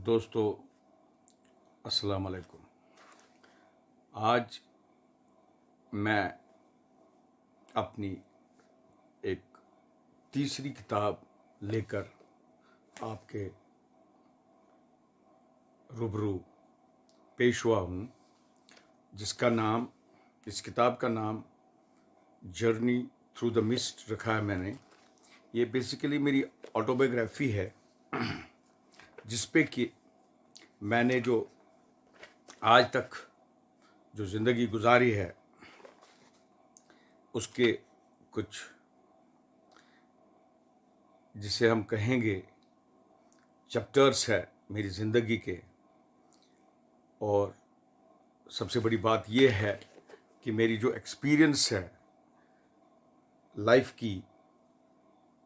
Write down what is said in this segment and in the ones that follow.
दोस्तों, अस्सलाम वालेकुम। आज मैं अपनी एक तीसरी किताब लेकर आपके रूबरू पेश हुआ हूँ, जिसका नाम, इस किताब का नाम जर्नी थ्रू द मिस्ट रखा है मैंने। ये बेसिकली मेरी ऑटोबायोग्राफी है, जिस पे कि मैंने जो आज तक जो ज़िंदगी गुजारी है उसके कुछ, जिसे हम कहेंगे, चैप्टर्स है मेरी ज़िंदगी के। और सबसे बड़ी बात यह है कि मेरी जो एक्सपीरियंस है लाइफ की,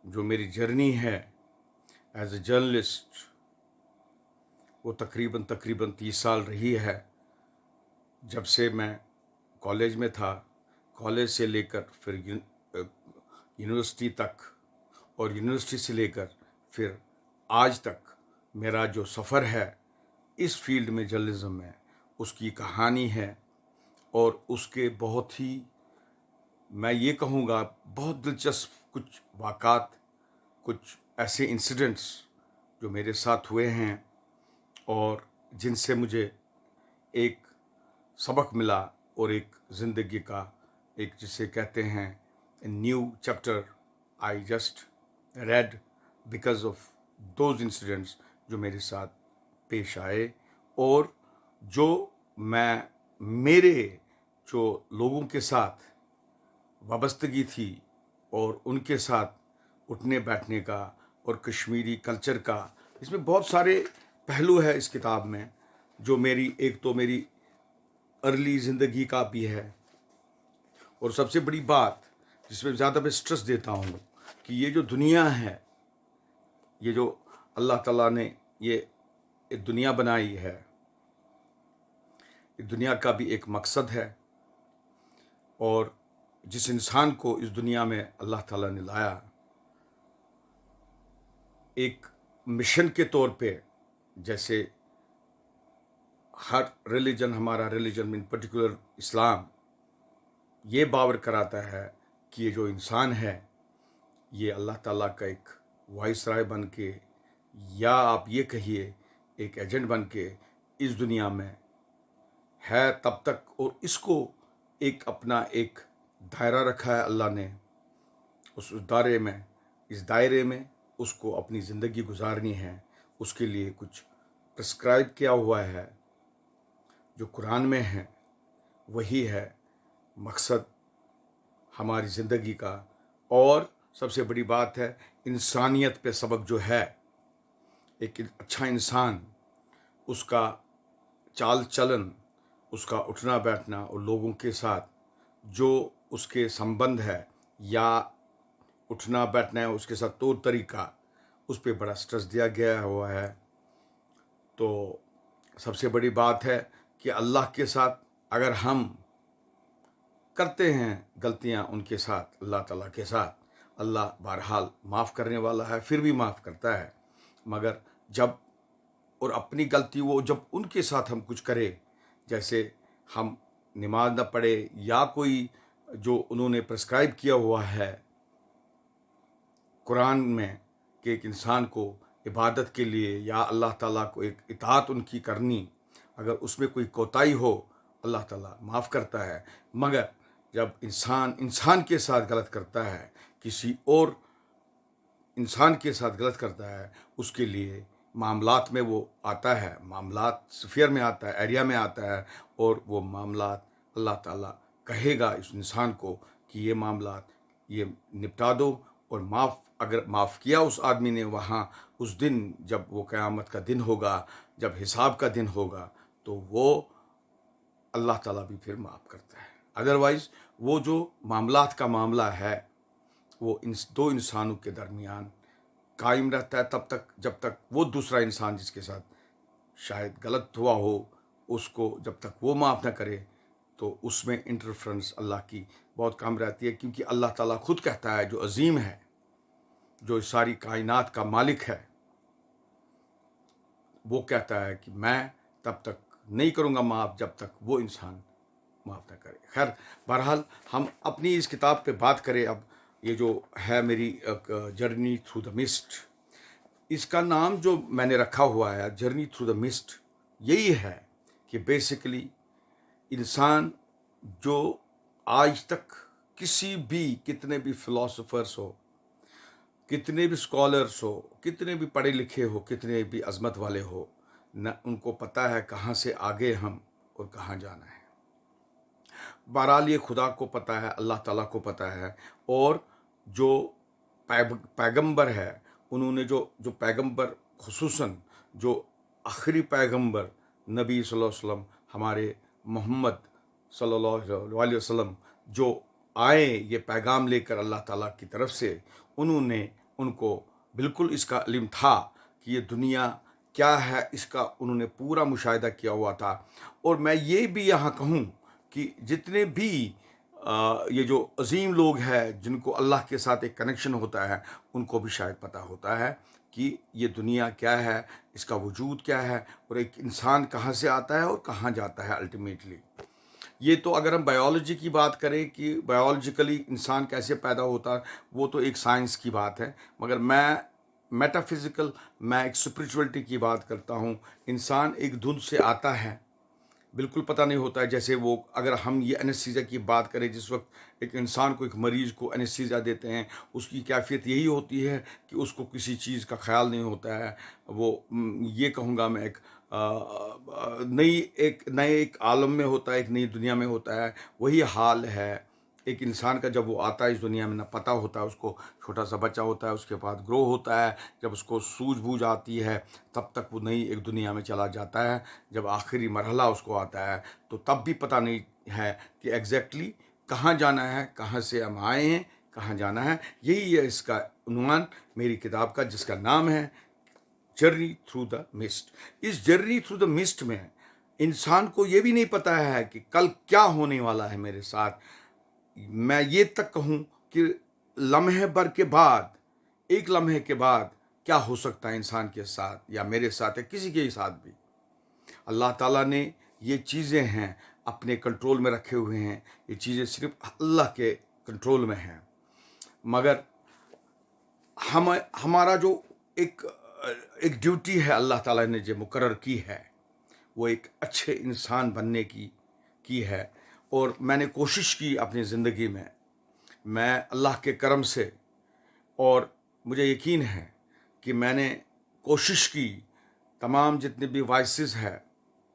जो मेरी जर्नी है एज ए जर्नलिस्ट, वो तकरीबन 30 साल रही है। जब से मैं कॉलेज में था, कॉलेज से लेकर फिर यूनिवर्सिटी तक, और यूनिवर्सिटी से लेकर फिर आज तक मेरा जो सफ़र है इस फील्ड में, जर्नलिज्म में, उसकी कहानी है। और उसके बहुत ही, मैं ये कहूँगा, बहुत दिलचस्प कुछ वाक़ात, कुछ ऐसे इंसिडेंट्स जो मेरे साथ हुए हैं और जिनसे मुझे एक सबक मिला और एक ज़िंदगी का एक, जिसे कहते हैं, new chapter I just red because of those incidents जो मेरे साथ पेश आए। और जो मैं, मेरे जो लोगों के साथ वाबस्तगी थी और उनके साथ उठने बैठने का और कश्मीरी कल्चर का, इसमें बहुत सारे पहलू है इस किताब में, जो मेरी, एक तो मेरी अर्ली ज़िंदगी का भी है। और सबसे बड़ी बात जिसमें ज़्यादा मैं स्ट्रेस देता हूँ कि ये जो दुनिया है, ये जो अल्लाह ताला ने ये दुनिया बनाई है, इस दुनिया का भी एक मकसद है। और जिस इंसान को इस दुनिया में अल्लाह ताला ने लाया, एक मिशन के तौर पे, जैसे हर रिलीजन, हमारा रिलीजन इन पर्टिकुलर इस्लाम, ये बावर कराता है कि ये जो इंसान है ये अल्लाह ताला का एक वाइसराय बन के, या आप ये कहिए एक एजेंट बन के इस दुनिया में है तब तक। और इसको एक अपना एक दायरा रखा है अल्लाह ने, उस दायरे में, इस दायरे में उसको अपनी ज़िंदगी गुजारनी है। उसके लिए कुछ प्रिस्क्राइब किया हुआ है, जो कुरान में है, वही है मकसद हमारी ज़िंदगी का। और सबसे बड़ी बात है, इंसानियत पे सबक जो है, एक अच्छा इंसान, उसका चाल चलन, उसका उठना बैठना और लोगों के साथ जो उसके संबंध है, या उठना बैठना है उसके साथ तौर तरीका, उस पर बड़ा स्ट्रेस दिया गया हुआ है। तो सबसे बड़ी बात है कि अल्लाह के साथ अगर हम करते हैं गलतियां उनके साथ, अल्लाह ताला के साथ, अल्लाह बहरहाल माफ़ करने वाला है, फिर भी माफ़ करता है। मगर जब, और अपनी गलती वो जब उनके साथ हम कुछ करें, जैसे हम नमाज न पढ़े, या कोई जो उन्होंने प्रिस्क्राइब किया हुआ है कुरान में कि एक इंसान को इबादत के लिए या अल्लाह ताला को एक इताअत उनकी करनी, अगर उसमें कोई कोताही हो अल्लाह ताला माफ़ करता है। मगर जब इंसान इंसान के साथ गलत करता है, किसी और इंसान के साथ गलत करता है, उसके लिए मामलात में वो आता है, मामलात स्फीयर में आता है, एरिया में आता है, और वो मामलात अल्लाह ताला कहेगा इस इंसान को कि ये मामलात ये निपटा दो। और अगर माफ़ किया उस आदमी ने, वहाँ उस दिन जब वो क़यामत का दिन होगा, जब हिसाब का दिन होगा, तो वो अल्लाह ताला भी फिर माफ़ करता है। अदरवाइज़ वो जो मामलात का मामला है, वो इन दो इंसानों के दरमियान कायम रहता है तब तक, जब तक वो दूसरा इंसान जिसके साथ शायद गलत हुआ हो, उसको जब तक वो माफ़ ना करे, तो उसमें इंटरफ्रेंस अल्लाह की बहुत कम रहती है। क्योंकि अल्लाह ताला खुद कहता है, जो अजीम है, जो सारी कायनात का मालिक है, वो कहता है कि मैं तब तक नहीं करूँगा माफ़ जब तक वो इंसान माफ़ ना करे। खैर, बहरहाल हम अपनी इस किताब पे बात करें अब। ये जो है मेरी जर्नी थ्रू द मिस्ट, इसका नाम जो मैंने रखा हुआ है जर्नी थ्रू द मिस्ट, यही है कि बेसिकली इंसान जो आज तक किसी भी, कितने भी फिलोसोफर्स हो, कितने भी स्कॉलर्स हो, कितने भी पढ़े लिखे हो, कितने भी अजमत वाले हो, न उनको पता है कहाँ से आगे हम और कहाँ जाना है। बहरहाल ये खुदा को पता है, अल्लाह ताला को पता है। और जो पैगंबर है, उन्होंने जो जो पैगंबर, खुसूसन जो आखिरी पैगंबर नबी सल्लल्लाहु अलैहि वसल्लम, हमारे मोहम्मद सल्लल्लाहु अलैहि वसल्लम जो आए ये पैगाम लेकर अल्लाह ताला की तरफ से, उन्होंने उनको बिल्कुल इसका इल्म था कि ये दुनिया क्या है, इसका उन्होंने पूरा मुशाहिदा किया हुआ था। और मैं ये भी यहाँ कहूँ कि जितने भी ये जो अजीम लोग हैं जिनको अल्लाह के साथ एक कनेक्शन होता है, उनको भी शायद पता होता है कि ये दुनिया क्या है, इसका वजूद क्या है, और एक इंसान कहाँ से आता है और कहाँ जाता है अल्टीमेटली। ये तो अगर हम बायोलॉजी की बात करें कि बायोलॉजिकली इंसान कैसे पैदा होता है, वो तो एक साइंस की बात है। मगर मैं मेटाफिज़िकल, मैं एक स्पिरिचुअलिटी की बात करता हूँ। इंसान एक धुन से आता है, बिल्कुल पता नहीं होता है। जैसे वो, अगर हम ये एनेस्थीसिया की बात करें, जिस वक्त एक इंसान को, एक मरीज़ को एनेस्थीसिया देते हैं, उसकी कैफियत यही होती है कि उसको किसी चीज़ का ख्याल नहीं होता है। वो ये कहूँगा मैं, एक नए एक आलम में होता है, एक नई दुनिया में होता है। वही हाल है एक इंसान का जब वो आता है इस दुनिया में, ना पता होता है उसको, छोटा सा बच्चा होता है, उसके बाद ग्रो होता है, जब उसको सूझबूझ आती है तब तक वो नई एक दुनिया में चला जाता है। जब आखिरी मरहला उसको आता है तो तब भी पता नहीं है कि एग्जैक्टली कहाँ जाना है, कहाँ से हम आए हैं, कहाँ जाना है। यही है इसका उन्वान मेरी किताब का, जिसका नाम है जर्नी थ्रू द मिस्ट। इस जर्नी थ्रू द मिस्ट में इंसान को ये भी नहीं पता है कि कल क्या होने वाला है मेरे साथ। मैं ये तक कहूँ कि लम्हे भर के बाद, एक लम्हे के बाद क्या हो सकता है इंसान के साथ या मेरे साथ या किसी के साथ भी। अल्लाह ताला ने ये चीज़ें हैं अपने कंट्रोल में रखे हुए हैं। ये चीज़ें सिर्फ अल्लाह के कंट्रोल में हैं। मगर हमारा जो एक एक ड्यूटी है अल्लाह ताला ने जो मुकर्रर की है, वो एक अच्छे इंसान बनने की है। और मैंने कोशिश की अपनी ज़िंदगी में, मैं अल्लाह के करम से, और मुझे यकीन है कि मैंने कोशिश की, तमाम जितने भी वाइसेस है,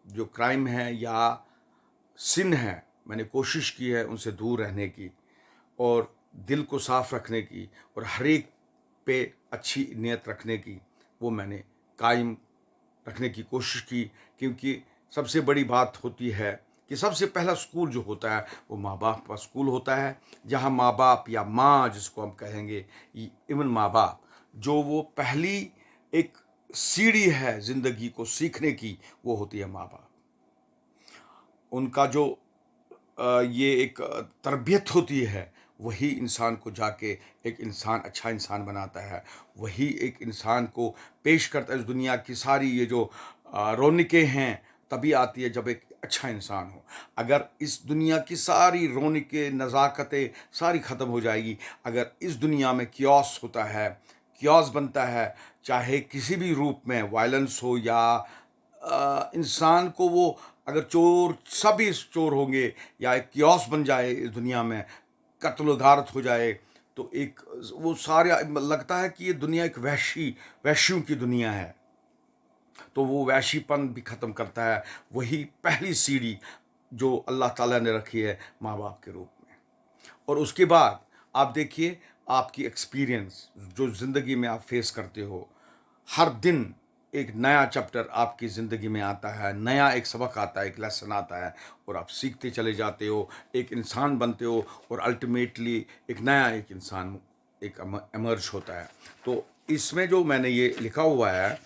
जो क्राइम है या सिन है, मैंने कोशिश की है उनसे दूर रहने की, और दिल को साफ़ रखने की, और हर एक पे अच्छी नीयत रखने की, वो मैंने कायम रखने की कोशिश की। क्योंकि सबसे बड़ी बात होती है कि सबसे पहला स्कूल जो होता है वो माँ बाप का स्कूल होता है, जहाँ माँ बाप या माँ जिसको हम कहेंगे, इवन माँ बाप, जो वो पहली एक सीढ़ी है ज़िंदगी को सीखने की, वो होती है माँ बाप। उनका जो ये एक तरबियत होती है, वही इंसान को जाके एक इंसान, अच्छा इंसान बनाता है। वही एक इंसान को पेश करता है इस दुनिया की सारी ये जो रौनकें हैं, तभी आती है जब एक अच्छा इंसान हो। अगर इस दुनिया की सारी रौनकें, नज़ाकतें सारी ख़त्म हो जाएगी, अगर इस दुनिया में कियोस होता है, कियोस बनता है, चाहे किसी भी रूप में वायलेंस हो या इंसान को वो, अगर चोर सभी चोर होंगे या एक कियोस बन जाए इस दुनिया में, कत्ल गारत हो जाए, तो एक वो सारे लगता है कि ये दुनिया एक वैश्यों की दुनिया है। तो वो वैशीपन भी ख़त्म करता है वही पहली सीढ़ी जो अल्लाह ताला ने रखी है माँ बाप के रूप में। और उसके बाद आप देखिए, आपकी एक्सपीरियंस जो ज़िंदगी में आप फेस करते हो, हर दिन एक नया चैप्टर आपकी ज़िंदगी में आता है, नया एक सबक आता है, एक लेसन आता है, और आप सीखते चले जाते हो, एक इंसान बनते हो, और अल्टीमेटली एक नया एक इंसान एक एमर्ज होता है। तो इसमें जो मैंने ये लिखा हुआ है,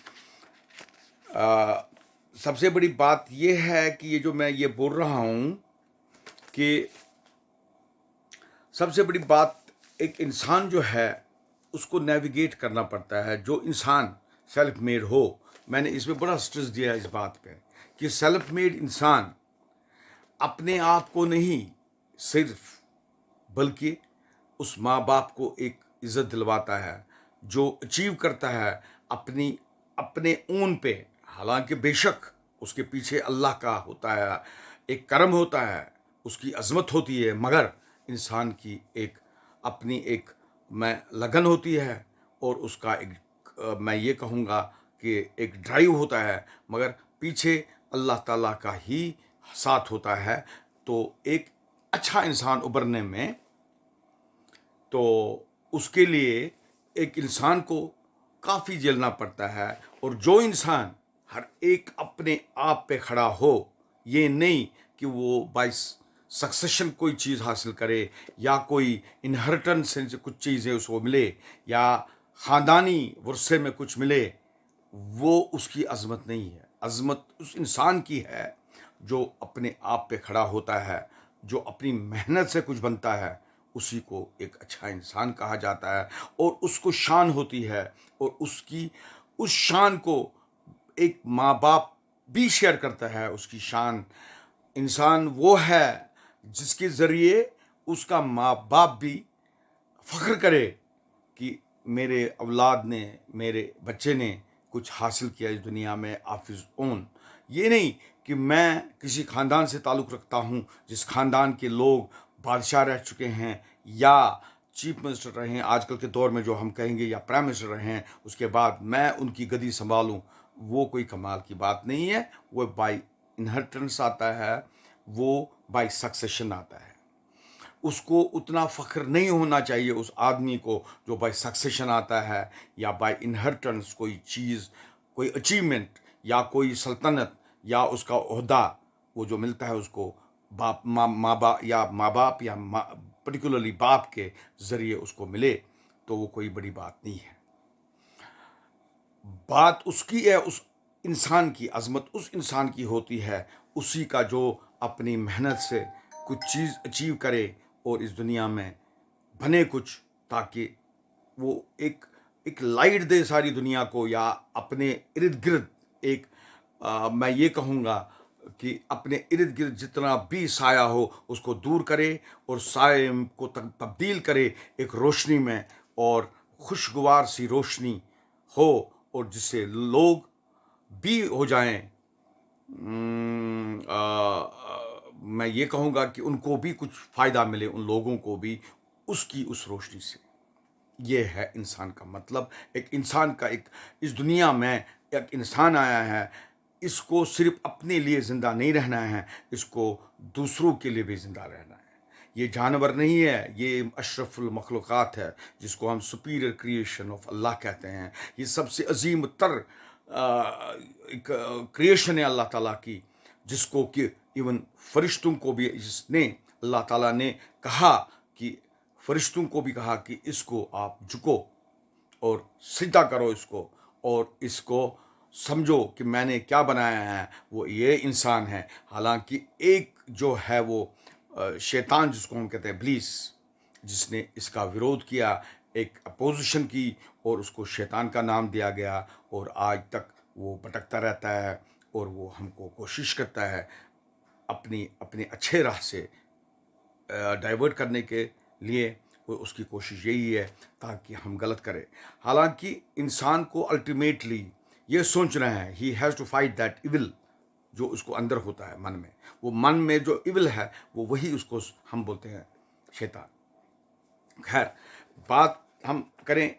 सबसे बड़ी बात ये है कि ये जो मैं ये बोल रहा हूँ कि सबसे बड़ी बात, एक इंसान जो है उसको नेविगेट करना पड़ता है। जो इंसान सेल्फ मेड हो, मैंने इसमें बड़ा स्ट्रेस दिया है इस बात पे कि सेल्फ मेड इंसान अपने आप को नहीं सिर्फ, बल्कि उस माँ बाप को एक इज्जत दिलवाता है, जो अचीव करता है अपनी अपने ऊन पे। हालांकि बेशक उसके पीछे अल्लाह का होता है, एक कर्म होता है, उसकी अजमत होती है, मगर इंसान की एक अपनी एक मैं लगन होती है, और उसका एक मैं ये कहूँगा कि एक ड्राइव होता है, मगर पीछे अल्लाह ताला का ही साथ होता है। तो एक अच्छा इंसान उभरने में, तो उसके लिए एक इंसान को काफ़ी झेलना पड़ता है। और जो इंसान हर एक अपने आप पे खड़ा हो, ये नहीं कि वो बाय सक्सेशन कोई चीज़ हासिल करे, या कोई इनहेरिटेंस से कुछ चीज़ें उसको मिले, या ख़ानदानी वर्से में कुछ मिले, वो उसकी अज़मत नहीं है। अज़मत उस इंसान की है जो अपने आप पे खड़ा होता है, जो अपनी मेहनत से कुछ बनता है, उसी को एक अच्छा इंसान कहा जाता है। और उसको शान होती है, और उसकी उस शान को एक माँ बाप भी शेयर करता है। उसकी शान इंसान वो है जिसके ज़रिए उसका माँ बाप भी फ़ख्र करे कि मेरे औलाद ने, मेरे बच्चे ने कुछ हासिल किया इस दुनिया में ऑफ हिज ओन। ये नहीं कि मैं किसी ख़ानदान से ताल्लुक़ रखता हूँ जिस ख़ानदान के लोग बादशाह रह चुके हैं, या चीफ मिनिस्टर रहे हैं आजकल के दौर में जो हम कहेंगे, या प्राइम मिनिस्टर रहे हैं, उसके बाद मैं उनकी गद्दी संभालूं। वो कोई कमाल की बात नहीं है। वो बाय इनहेरिटेंस आता है, वो बाय सक्सेशन आता है। उसको उतना फ़ख्र नहीं होना चाहिए उस आदमी को जो बाय सक्सेशन आता है, या बाय इनहेरिटेंस कोई चीज़, कोई अचीवमेंट, या कोई सल्तनत, या उसका ओहदा वो जो मिलता है उसको बाप माँ बाप या पर्टिकुलरली बाप के ज़रिए उसको मिले, तो वो कोई बड़ी बात नहीं है। बात उसकी है, उस इंसान की अज़मत उस इंसान की होती है, उसी का जो अपनी मेहनत से कुछ चीज़ अचीव करे और इस दुनिया में बने कुछ, ताकि वो एक लाइट दे सारी दुनिया को, या अपने इर्द गिर्द एक मैं ये कहूँगा कि अपने इर्द गिर्द जितना भी साया हो उसको दूर करे, और साये को तब्दील करे एक रोशनी में, और खुशगवार सी रोशनी हो, और जिससे लोग भी हो जाएं, मैं ये कहूँगा कि उनको भी कुछ फ़ायदा मिले, उन लोगों को भी उसकी उस रोशनी से। ये है इंसान का मतलब। एक इंसान का एक इस दुनिया में एक इंसान आया है, इसको सिर्फ अपने लिए ज़िंदा नहीं रहना है, इसको दूसरों के लिए भी ज़िंदा रहना है। ये जानवर नहीं है, ये अशरफुल मखलूक़ात है, जिसको हम सुपीरियर क्रिएशन ऑफ अल्लाह कहते हैं। ये सबसे अजीम तर एक क्रिएशन है अल्लाह ताला की, जिसको कि इवन फरिश्तों को भी जिसने अल्लाह ताला ने कहा कि फरिश्तों को भी कहा कि इसको आप झुको और सिजदा करो इसको, और इसको समझो कि मैंने क्या बनाया है, वो ये इंसान है। हालांकि एक जो है वो शैतान जिसको हम कहते हैं इब्लीस, जिसने इसका विरोध किया, एक अपोजिशन की, और उसको शैतान का नाम दिया गया, और आज तक वो भटकता रहता है, और वो हमको कोशिश करता है अपनी अपने अच्छे राह से डाइवर्ट करने के लिए। वो उसकी कोशिश यही है ताकि हम गलत करें। हालांकि इंसान को अल्टीमेटली ये सोचना है, he has to fight that evil जो उसको अंदर होता है मन में। वो मन में जो इविल है वो वही उसको हम बोलते हैं शैतान। खैर, बात हम करें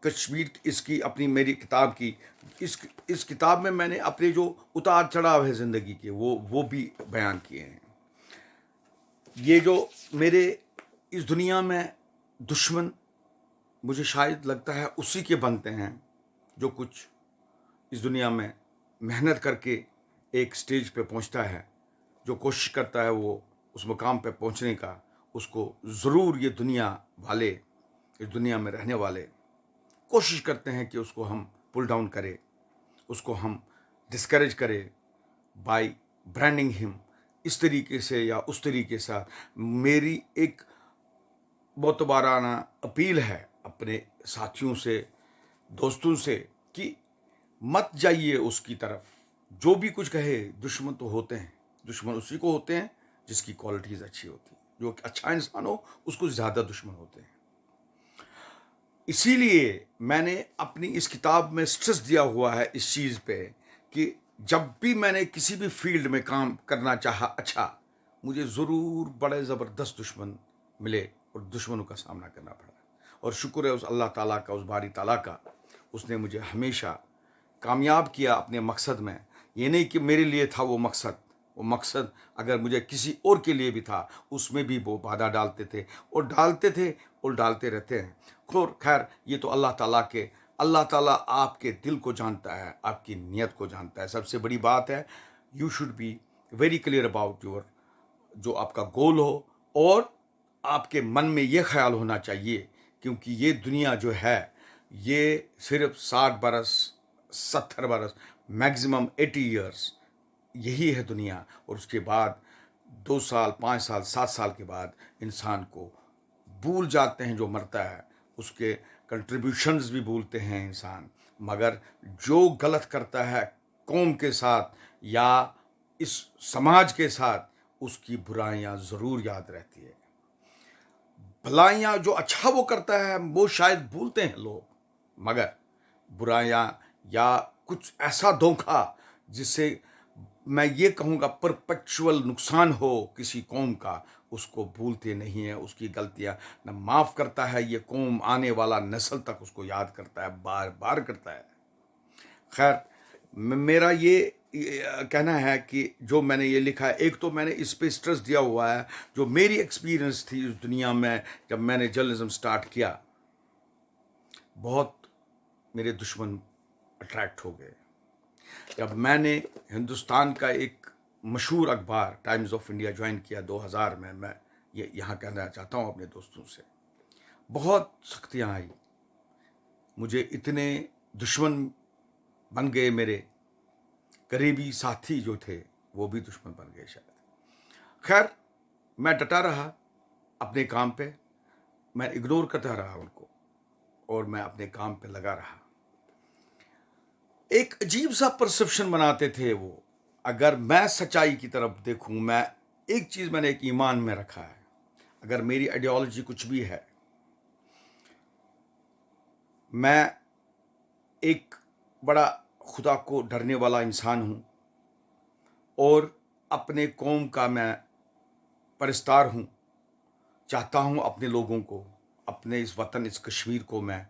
कश्मीर इसकी, अपनी मेरी किताब की। इस किताब में मैंने अपने जो उतार चढ़ाव है ज़िंदगी के वो भी बयान किए हैं। ये जो मेरे इस दुनिया में दुश्मन मुझे शायद लगता है उसी के बनते हैं जो कुछ इस दुनिया में मेहनत करके एक स्टेज पे पहुंचता है, जो कोशिश करता है वो उस मुकाम पे पहुंचने का, उसको ज़रूर ये दुनिया वाले, इस दुनिया में रहने वाले कोशिश करते हैं कि उसको हम पुल डाउन करें, उसको हम डिस्करेज करें बाय ब्रांडिंग हिम इस तरीके से या उस तरीके से। मेरी एक बहुत बाराना अपील है अपने साथियों से, दोस्तों से, कि मत जाइए उसकी तरफ। जो भी कुछ कहे, दुश्मन तो होते हैं, दुश्मन उसी को होते हैं जिसकी क्वालिटीज़ अच्छी होती हैं। जो अच्छा इंसान हो उसको ज़्यादा दुश्मन होते हैं। इसीलिए मैंने अपनी इस किताब में स्ट्रेस दिया हुआ है इस चीज़ पे कि जब भी मैंने किसी भी फील्ड में काम करना चाहा अच्छा, मुझे ज़रूर बड़े ज़बरदस्त दुश्मन मिले और दुश्मनों का सामना करना पड़ा। और शुक्र है उस अल्लाह ताला का, उस बारी ताला का, उसने मुझे हमेशा कामयाब किया अपने मकसद में। ये नहीं कि मेरे लिए था वो मकसद अगर मुझे किसी और के लिए भी था, उसमें भी वो बाधा डालते थे और डालते रहते हैं। खैर ये तो अल्लाह ताला आपके दिल को जानता है, आपकी नीयत को जानता है। सबसे बड़ी बात है, you should be very clear about your जो आपका गोल हो, और आपके मन में ये ख्याल होना चाहिए, क्योंकि ये दुनिया जो है ये सिर्फ 60 बरस, 70 बरस, मैक्सिमम 80 ईयर्स यही है दुनिया। और उसके बाद 2 साल, 5 साल, 7 साल के बाद इंसान को भूल जाते हैं। जो मरता है उसके कंट्रीब्यूशंस भी भूलते हैं इंसान। मगर जो गलत करता है कौम के साथ या इस समाज के साथ, उसकी बुराइयां ज़रूर याद रहती है। भलाइयाँ जो अच्छा वो करता है वो शायद भूलते हैं लोग, मगर बुराइयाँ या कुछ ऐसा धोखा जिससे मैं ये कहूँगा परपेचुअल नुकसान हो किसी कौम का, उसको भूलते नहीं है। उसकी गलतियाँ न माफ़ करता है ये कौम, आने वाला नस्ल तक उसको याद करता है, बार बार करता है। खैर मेरा ये कहना है कि जो मैंने ये लिखा है, एक तो मैंने इस पे स्ट्रेस दिया हुआ है जो मेरी एक्सपीरियंस थी इस दुनिया में। जब मैंने जर्नलिज्म स्टार्ट किया, बहुत मेरे दुश्मन अट्रैक्ट हो गए। जब मैंने हिंदुस्तान का एक मशहूर अखबार टाइम्स ऑफ इंडिया ज्वाइन किया 2000 में, मैं ये यहाँ कहना चाहता हूँ अपने दोस्तों से, बहुत सख्तियाँ आई। मुझे इतने दुश्मन बन गए, मेरे करीबी साथी जो थे वो भी दुश्मन बन गए शायद। खैर मैं डटा रहा अपने काम पे, मैं इग्नोर करता रहा उनको और मैं अपने काम पे लगा रहा। एक अजीब सा परसेप्शन बनाते थे वो। अगर मैं सच्चाई की तरफ देखूं, मैं एक चीज़ मैंने एक ईमान में रखा है, अगर मेरी आइडियोलॉजी कुछ भी है, मैं एक बड़ा खुदा को डरने वाला इंसान हूं और अपने कौम का मैं परस्तार हूं। चाहता हूं अपने लोगों को, अपने इस वतन, इस कश्मीर को मैं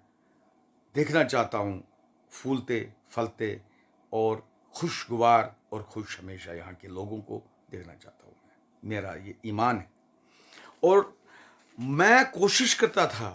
देखना चाहता हूं फूलते फलते और खुशगवार और खुश हमेशा यहाँ के लोगों को देखना चाहता हूँ मैं। मेरा ये ईमान है। और मैं कोशिश करता था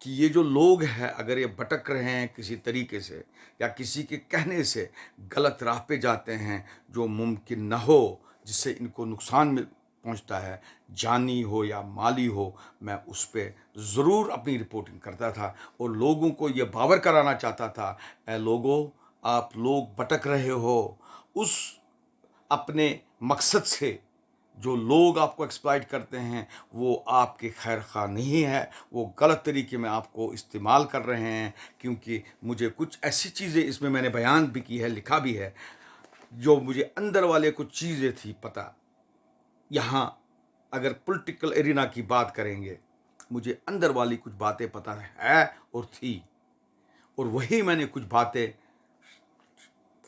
कि ये जो लोग हैं, अगर ये भटक रहे हैं किसी तरीके से या किसी के कहने से गलत राह पे जाते हैं जो मुमकिन न हो, जिससे इनको नुकसान में पहुंचता है, जानी हो या माली हो, मैं उस पर ज़रूर अपनी रिपोर्टिंग करता था और लोगों को ये बावर कराना चाहता था, ए लोगों, आप लोग भटक रहे हो उस अपने मकसद से। जो लोग आपको एक्सप्लॉइट करते हैं वो आपके खैर खा नहीं है, वो गलत तरीके में आपको इस्तेमाल कर रहे हैं। क्योंकि मुझे कुछ ऐसी चीज़ें इसमें मैंने बयान भी की है, लिखा भी है, जो मुझे अंदर वाले कुछ चीज़ें थी पता। यहाँ अगर पॉलिटिकल एरिना की बात करेंगे, मुझे अंदर वाली कुछ बातें पता है और थी, और वही मैंने कुछ बातें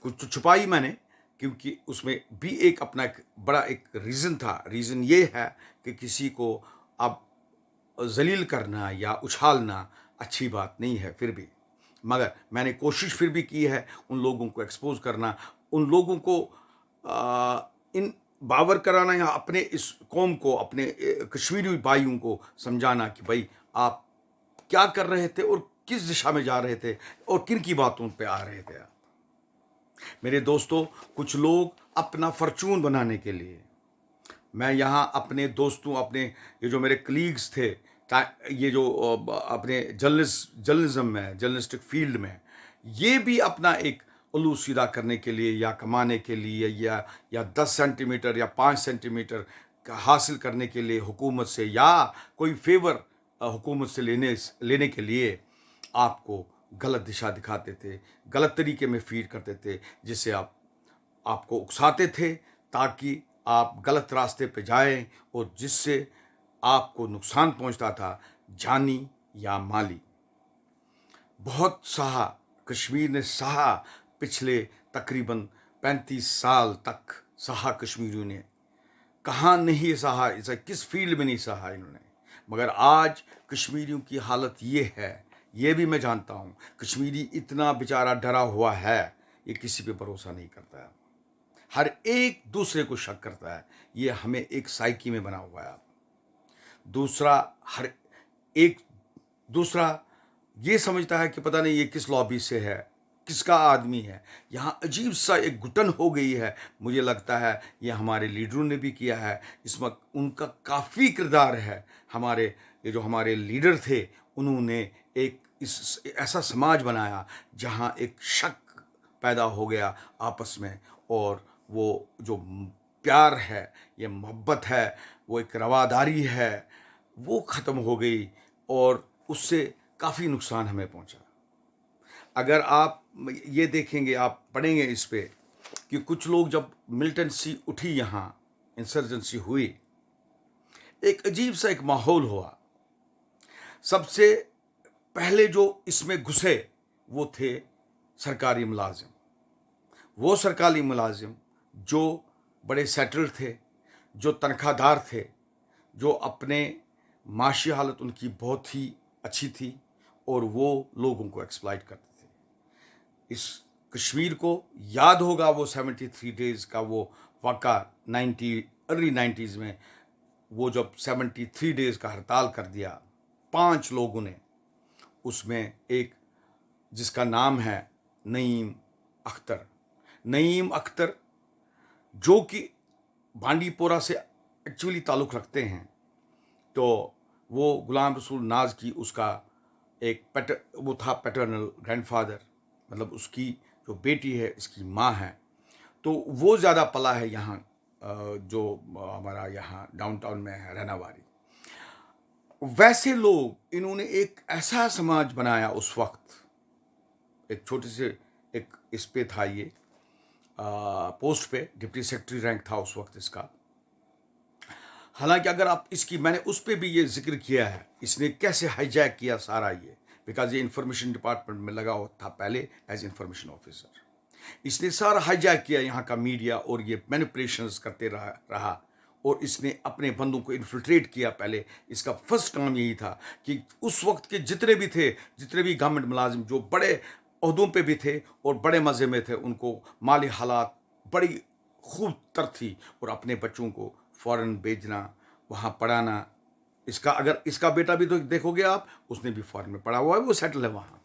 कुछ छुपाई मैंने, क्योंकि उसमें भी एक अपना एक बड़ा एक रीज़न था। रीज़न ये है कि किसी को अब जलील करना या उछालना अच्छी बात नहीं है फिर भी, मगर मैंने कोशिश फिर भी की है उन लोगों को एक्सपोज करना, उन लोगों को इन बावर कराना या अपने इस कौम को, अपने कश्मीरी भाइयों को समझाना कि भाई आप क्या कर रहे थे और किस दिशा में जा रहे थे और किन की बातों पे आ रहे थे आप। मेरे दोस्तों, कुछ लोग अपना फॉर्चून बनाने के लिए, मैं यहाँ अपने दोस्तों, अपने ये जो मेरे कलीग्स थे, ये जो अपने जर्नलिज्म में, जर्नलिस्टिक फील्ड में, ये भी अपना एक उल्लू सीधा करने के लिए या कमाने के लिए या 10 सेंटीमीटर या 5 सेंटीमीटर हासिल करने के लिए हुकूमत से, या कोई फेवर हुकूमत से लेने के लिए आपको गलत दिशा दिखाते थे, गलत तरीके में फीड करते थे, जिससे आपको उकसाते थे ताकि आप गलत रास्ते पे जाएं, और जिससे आपको नुकसान पहुंचता था, जानी या माली। बहुत सहा, कश्मीर ने सहा, पिछले तकरीबन 35 साल तक सहा कश्मीरियों ने। कहाँ नहीं सहा, इसे किस फील्ड में नहीं सहा इन्होंने। मगर आज कश्मीरियों की हालत ये है, ये भी मैं जानता हूँ। कश्मीरी इतना बेचारा डरा हुआ है, ये किसी पे भरोसा नहीं करता है, हर एक दूसरे को शक करता है। ये हमें एक साइकी में बना हुआ है। दूसरा, हर एक दूसरा ये समझता है कि पता नहीं ये किस लॉबी से है, किसका आदमी है। यहाँ अजीब सा एक घुटन हो गई है। मुझे लगता है ये हमारे लीडरों ने भी किया है, इसमें उनका काफ़ी किरदार है। ये जो हमारे लीडर थे, उन्होंने एक ऐसा समाज बनाया जहाँ एक शक पैदा हो गया आपस में, और वो जो प्यार है, ये मोहब्बत है, वो एक रवादारी है, वो ख़त्म हो गई, और उससे काफ़ी नुकसान हमें पहुंचा। अगर आप ये देखेंगे, आप पढ़ेंगे इस पे कि कुछ लोग जब मिलिटेंसी उठी, यहाँ इंसर्जेंसी हुई, एक अजीब सा एक माहौल हुआ। सबसे पहले जो इसमें घुसे वो थे सरकारी मुलाजिम। वो सरकारी मुलाजिम जो बड़े सेटल थे, जो तनख्वाहदार थे, जो अपने माशी हालत उनकी बहुत ही अच्छी थी, और वो लोगों को एक्सप्लॉइट करते थे। इस कश्मीर को याद होगा वो 73 डेज़ का वो वाक़ा, अर्ली 90s में, वो जब 73 डेज़ का हड़ताल कर दिया 5 लोगों ने। उसमें एक जिसका नाम है नईम अख्तर। नईम अख्तर जो कि बांडीपोरा से एक्चुअली ताल्लुक़ रखते हैं, तो वो गुलाम रसूल नाज की उसका एक वो था पैटर्नल ग्रैंडफादर, मतलब उसकी जो बेटी है इसकी माँ है। तो वो ज़्यादा पला है यहाँ, जो हमारा यहाँ डाउनटाउन में है रहनावारी। वैसे लोग, इन्होंने एक ऐसा समाज बनाया उस वक्त। एक छोटे से एक इस पे था ये पोस्ट पे, डिप्टी सेक्रेटरी रैंक था उस वक्त इसका। हालांकि अगर आप इसकी, मैंने उस पर भी ये जिक्र किया है, इसने कैसे हाईजैक किया सारा ये, बिकॉज ये इंफॉर्मेशन डिपार्टमेंट में लगा हुआ था पहले एज इंफॉर्मेशन ऑफिसर। इसने सारा हाईजैक किया यहाँ का मीडिया, और ये मैनिपुलेशंस करते रहा, और इसने अपने बंदों को इन्फिल्ट्रेट किया। पहले इसका फर्स्ट काम यही था कि उस वक्त के जितने भी गवर्नमेंट मुलाजिम जो बड़े ओहदों पे भी थे और बड़े मज़े में थे, उनको माली हालात बड़ी खूब तर थी, और अपने बच्चों को फ़ॉरेन भेजना, वहाँ पढ़ाना। अगर इसका बेटा भी तो देखोगे आप, उसने भी फ़ॉरेन में पढ़ा हुआ है, वो सेटल है वहाँ।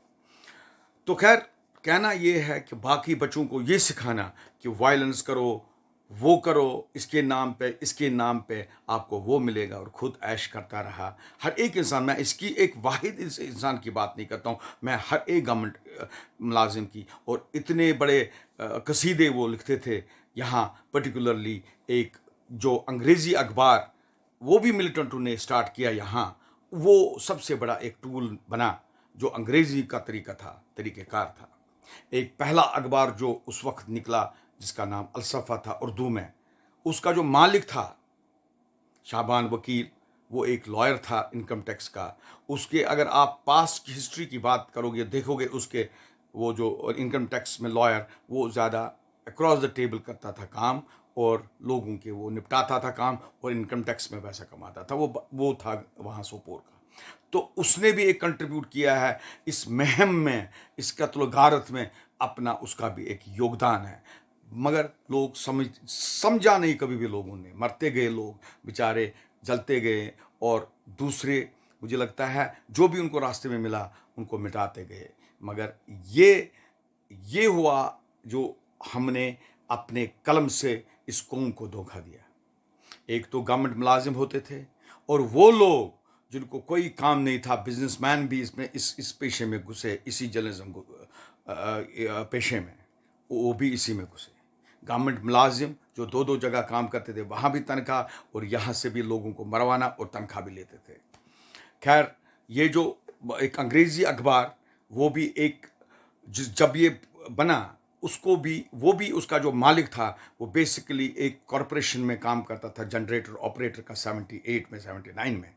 तो खैर, कहना ये है कि बाकी बच्चों को ये सिखाना कि वायलेंस करो, वो करो, इसके नाम पे आपको वो मिलेगा, और ख़ुद ऐश करता रहा हर एक इंसान। मैं इसकी एक वाहिद इंसान की बात नहीं करता हूँ, मैं हर एक गवर्नमेंट मुलाजिम की। और इतने बड़े कसीदे वो लिखते थे यहाँ, पर्टिकुलरली एक जो अंग्रेज़ी अखबार, वो भी मिलिटेंटों ने स्टार्ट किया यहाँ। वो सबसे बड़ा एक टूल बना, जो अंग्रेज़ी का तरीक़ेकार था। एक पहला अखबार जो उस वक्त निकला, जिसका नाम अलसफ़ा था उर्दू में, उसका जो मालिक था शाबान वकील, वो एक लॉयर था इनकम टैक्स का। उसके अगर आप पास्ट की हिस्ट्री की बात करोगे, देखोगे उसके, वो जो इनकम टैक्स में लॉयर, वो ज़्यादा अक्रॉस द टेबल करता था काम, और लोगों के वो निपटाता था काम, और इनकम टैक्स में पैसा कमाता था। वो था वहाँ सोपोर का। तो उसने भी एक कंट्रीब्यूट किया है इस मुहिम में, इस कत्ल गारत में, अपना उसका भी एक योगदान है। मगर लोग समझा नहीं कभी भी। लोगों ने, मरते गए लोग बेचारे, जलते गए, और दूसरे, मुझे लगता है जो भी उनको रास्ते में मिला उनको मिटाते गए। मगर ये हुआ जो हमने अपने कलम से इस कौम को धोखा दिया। एक तो गवर्नमेंट मुलाजिम होते थे, और वो लोग जिनको कोई काम नहीं था, बिजनेसमैन भी इसमें इस पेशे में घुसे, इसी जर्नलिज्म पेशे में, वो भी इसी में घुसे। गवर्नमेंट मुलाजिम जो 2 जगह काम करते थे, वहाँ भी तनख्वाह, और यहाँ से भी लोगों को मरवाना और तनख्वाह भी लेते थे। खैर, ये जो एक अंग्रेज़ी अखबार, वो भी एक जब ये बना, उसको भी, वो भी, उसका जो मालिक था वो बेसिकली एक कॉरपोरेशन में काम करता था, जनरेटर ऑपरेटर का, 78 में 79 में।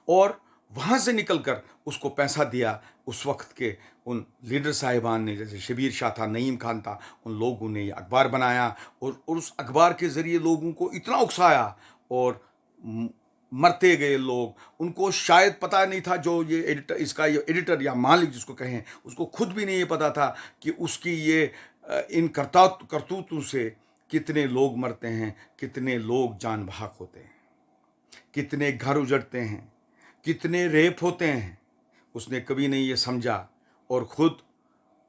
और वहाँ से निकलकर उसको पैसा दिया उस वक्त के उन लीडर साहिबान ने, जैसे शबीर शाह था, नईम खान था, उन लोगों ने ये अखबार बनाया और उस अखबार के ज़रिए लोगों को इतना उकसाया और मरते गए लोग। उनको शायद पता नहीं था, जो ये एडिटर, इसका ये एडिटर या मालिक जिसको कहें, उसको खुद भी नहीं ये पता था कि उसकी ये इन करतूतों से कितने लोग मरते हैं, कितने लोग जान बहक होते हैं, कितने घर उजड़ते हैं, कितने रेप होते हैं। उसने कभी नहीं ये समझा और खुद